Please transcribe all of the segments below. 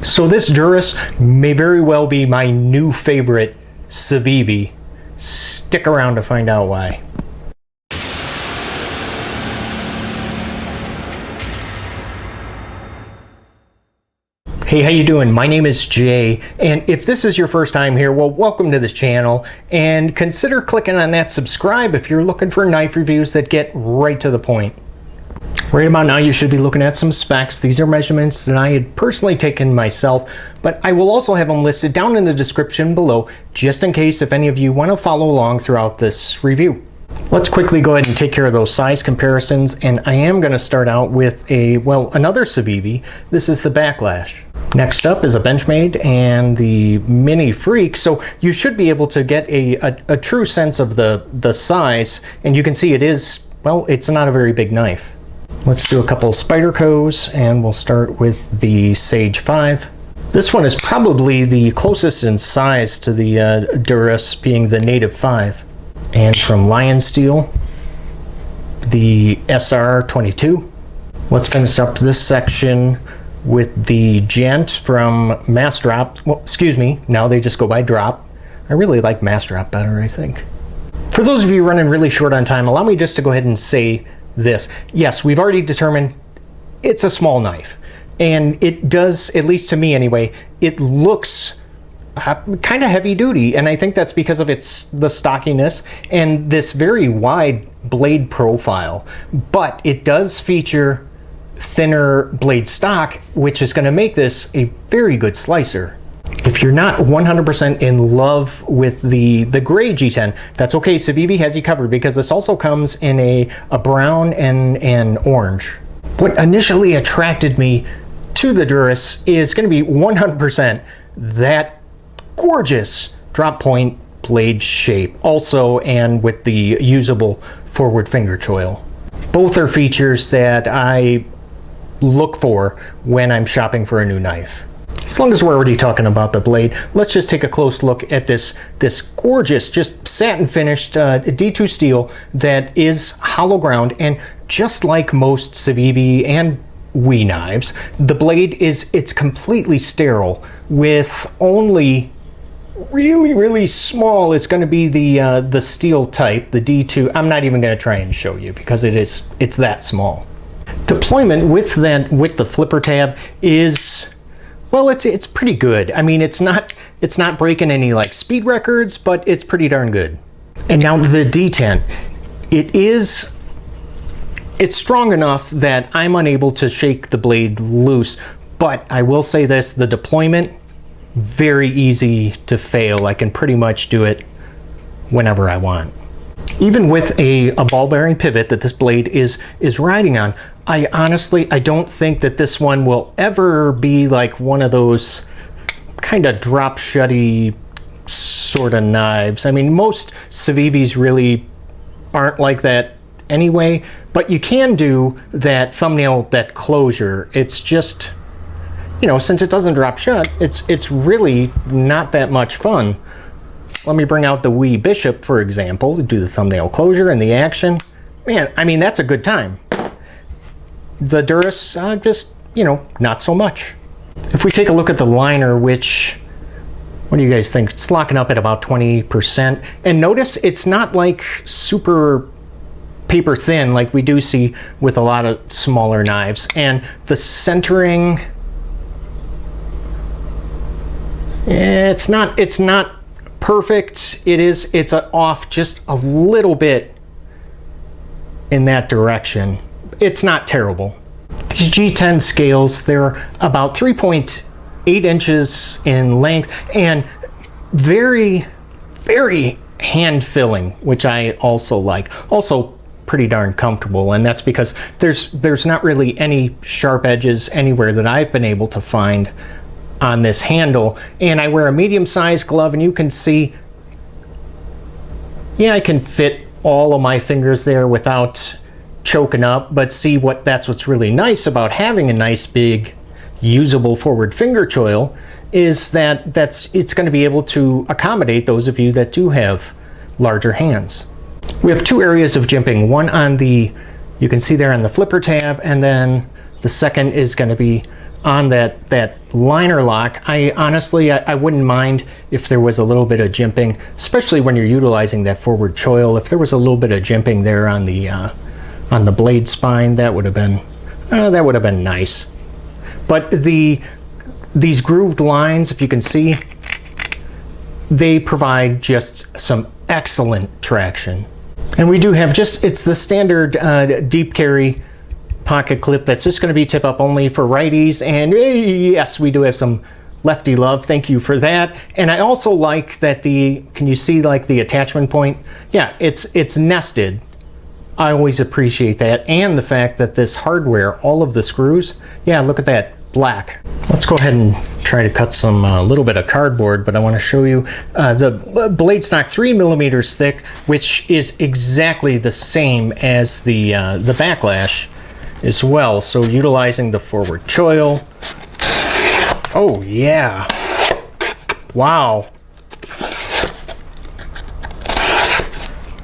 So this Durus may very well be my new favorite CIVIVI. Stick around to find out why. Hey, how you doing? My name is Jay, and if this is your first time here, well, welcome to this channel, and consider clicking on that subscribe if you're looking for knife reviews that get right to the point. Right about now, you should be looking at some specs. These are measurements that I had personally taken myself, but I will also have them listed down in the description below, just in case if any of you want to follow along throughout this review. Let's quickly go ahead and take care of those size comparisons, and I am going to start out with another CIVIVI. This is the Backlash. Next up is a Benchmade and the Mini Freak, so you should be able to get a true sense of the size, and you can see it is, well, it's not a very big knife. Let's do a couple Spydercos, and we'll start with the Sage 5. This one is probably the closest in size to the Durus, being the Native 5. And from Lion Steel, the SR22. Let's finish up this section with the Gent from Mass Drop. Well, excuse me, now they just go by Drop. I really like Mass Drop better, I think. For those of you running really short on time, allow me just to go ahead and say this. Yes, we've already determined it's a small knife. And it does, at least to me anyway, it looks kind of heavy duty, and I think that's because of the stockiness and this very wide blade profile. But it does feature thinner blade stock, which is going to make this a very good slicer. If you're not 100% in love with the gray G10, that's okay. CIVIVI has you covered, because this also comes in a brown and an orange. What initially attracted me to the Durus is going to be 100% that gorgeous drop point blade shape, also, and with the usable forward finger choil. Both are features that I look for when I'm shopping for a new knife. As long as we're already talking about the blade, let's just take a close look at this gorgeous, just satin finished D2 steel that is hollow ground, and just like most CIVIVI and WE knives, the blade it's completely sterile, with only really small, it's going to be the steel type, the D2. I'm not even going to try and show you because it's that small. Deployment with the flipper tab is, well, it's pretty good. I mean, it's not breaking any like speed records, but it's pretty darn good. And now the D10, it's strong enough that I'm unable to shake the blade loose, but I will say this, the deployment, very easy to fail. I can pretty much do it whenever I want. Even with a ball bearing pivot that this blade is riding on, I honestly don't think that this one will ever be like one of those kind of drop shutty sort of knives. I mean, most CIVIVIs really aren't like that anyway, but you can do that thumbnail, that closure. It's just, you know, since it doesn't drop shut, it's really not that much fun. Let me bring out the WE Bishop, for example, to do the thumbnail closure and the action. Man, I mean, that's a good time. The Durus, just, you know, not so much. If we take a look at the liner, which, what do you guys think? It's locking up at about 20%. And notice it's not like super paper thin like we do see with a lot of smaller knives. And the centering, it's not perfect. It's off just a little bit in that direction. It's not terrible. These G10 scales, they're about 3.8 inches in length and very hand filling, which I also like. Also pretty darn comfortable, and that's because there's not really any sharp edges anywhere that I've been able to find on this handle. And I wear a medium-sized glove, and you can see, yeah, I can fit all of my fingers there without choking up. But see, that's what's really nice about having a nice big usable forward finger choil is that it's going to be able to accommodate those of you that do have larger hands. We have two areas of jimping, one on the, you can see there on the flipper tab, and then the second is going to be on that liner lock. I honestly, I wouldn't mind if there was a little bit of jimping, especially when you're utilizing that forward choil. If there was a little bit of jimping there on the blade spine, that would have been nice. But these grooved lines, if you can see, they provide just some excellent traction. And we do have it's the standard deep carry pocket clip that's just going to be tip up only for righties. And yes, we do have some lefty love. Thank you for that. And I also like that can you see like the attachment point? Yeah, it's nested. I always appreciate that. And the fact that this hardware, all of the screws, yeah, look at that, black. Let's go ahead and try to cut some little bit of cardboard, but I want to show you the blade stock 3 millimeters thick, which is exactly the same as the backlash as well. So utilizing the forward choil. Oh yeah, wow,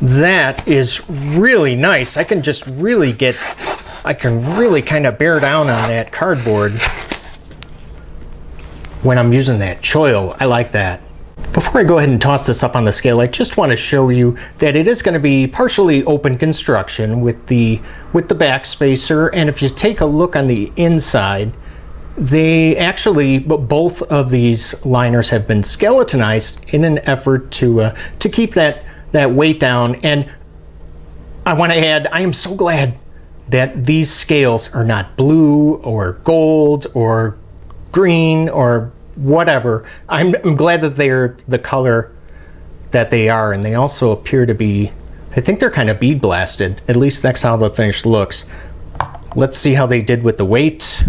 that is really nice. I can really kind of bear down on that cardboard when I'm using that choil. I like that. Before I go ahead and toss this up on the scale, I just want to show you that it is going to be partially open construction with the back spacer. And if you take a look on the inside, they actually, both of these liners have been skeletonized in an effort to keep that weight down. And I want to add, I am so glad that these scales are not blue or gold or green or whatever. I'm glad that they're the color that they are, and they also appear to be, I think they're kind of bead blasted. At least that's how the finish looks. Let's see how they did with the weight.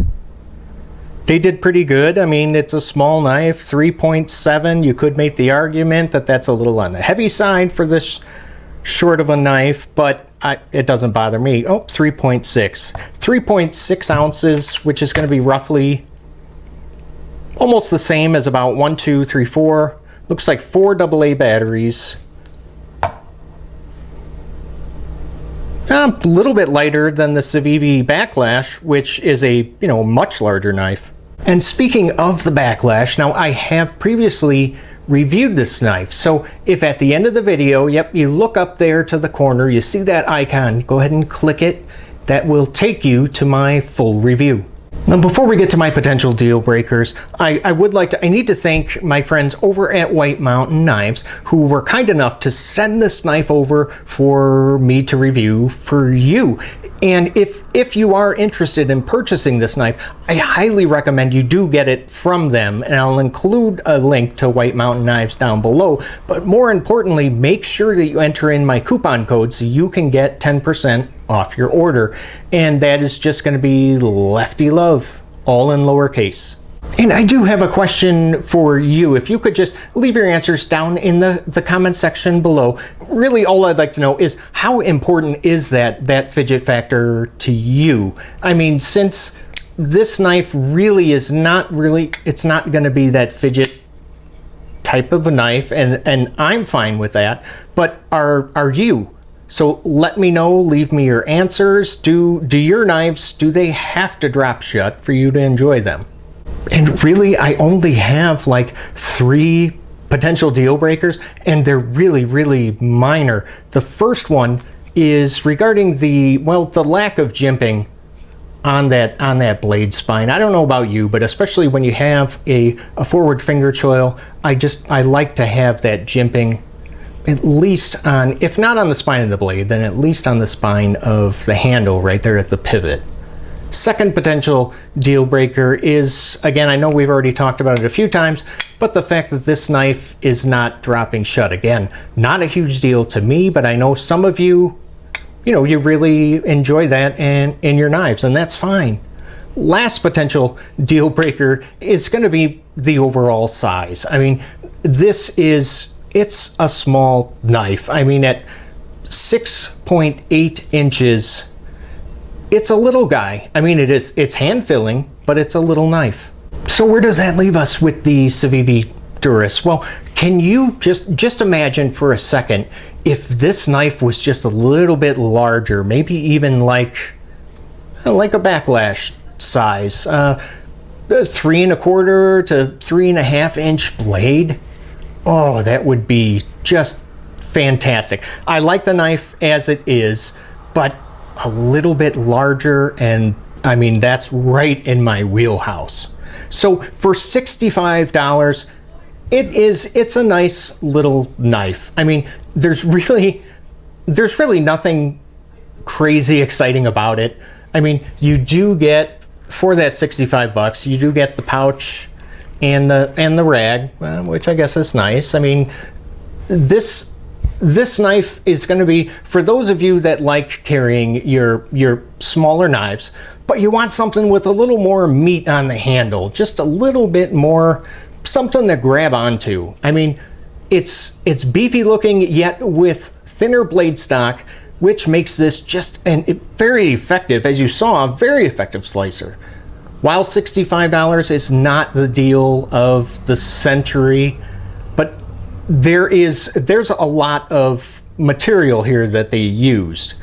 They did pretty good. I mean, it's a small knife, 3.7. You could make the argument that that's a little on the heavy side for this short of a knife, but it doesn't bother me. Oh, 3.6. 3.6 ounces, which is going to be roughly almost the same as about 1, 2, 3, 4. Looks like 4 AA batteries. A little bit lighter than the CIVIVI Backlash, which is a much larger knife. And speaking of the Backlash, now I have previously reviewed this knife. So if at the end of the video, yep, you look up there to the corner, you see that icon, go ahead and click it. That will take you to my full review. Now, before we get to my potential deal breakers, I need to thank my friends over at White Mountain Knives who were kind enough to send this knife over for me to review for you. And if you are interested in purchasing this knife, I highly recommend you do get it from them, and I'll include a link to White Mountain Knives down below. But more importantly, make sure that you enter in my coupon code so you can get 10% off your order. And that is just going to be Lefty Love, all in lowercase. And I do have a question for you. If you could just leave your answers down in the comment section below. Really, all I'd like to know is how important is that fidget factor to you? I mean, since this knife really is it's not going to be that fidget type of a knife, and I'm fine with that, but are you? So let me know, leave me your answers. Do your knives, do they have to drop shut for you to enjoy them? And really, I only have like 3 potential deal breakers, and they're really, really minor. The first one is regarding the lack of jimping on that blade spine. I don't know about you, but especially when you have a forward finger choil, I like to have that jimping at least on, if not on the spine of the blade, then at least on the spine of the handle right there at the pivot. Second potential deal breaker is, again, I know we've already talked about it a few times, but the fact that this knife is not dropping shut. Again, not a huge deal to me, but I know some of you, you really enjoy that in your knives, and that's fine. Last potential deal breaker is going to be the overall size. I mean, it's a small knife. I mean, at 6.8 inches, it's a little guy. I mean, it's hand filling, but it's a little knife. So where does that leave us with the CIVIVI Durus? Well, can you just imagine for a second if this knife was just a little bit larger, maybe even like a Backlash size, 3¼ to 3½ inch blade. Oh, that would be just fantastic. I like the knife as it is, but a little bit larger, and I mean, that's right in my wheelhouse. So for $65, it's a nice little knife. I mean, there's really nothing crazy exciting about it. I mean, you do get, for that $65, you do get the pouch and the rag, which I guess is nice. I mean, this knife is going to be for those of you that like carrying your smaller knives, but you want something with a little more meat on the handle, just a little bit more, something to grab onto. I mean, it's beefy looking, yet with thinner blade stock, which makes this just very effective, as you saw, a very effective slicer. While $65 is not the deal of the century, but there's a lot of material here that they used.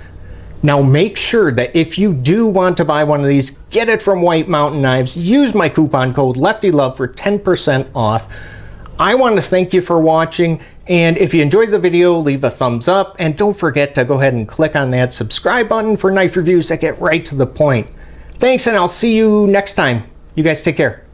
Now make sure that if you do want to buy one of these, get it from White Mountain Knives. Use my coupon code LeftyLove for 10% off. I want to thank you for watching, and if you enjoyed the video, leave a thumbs up, and don't forget to go ahead and click on that subscribe button for knife reviews that get right to the point. Thanks, and I'll see you next time. You guys take care.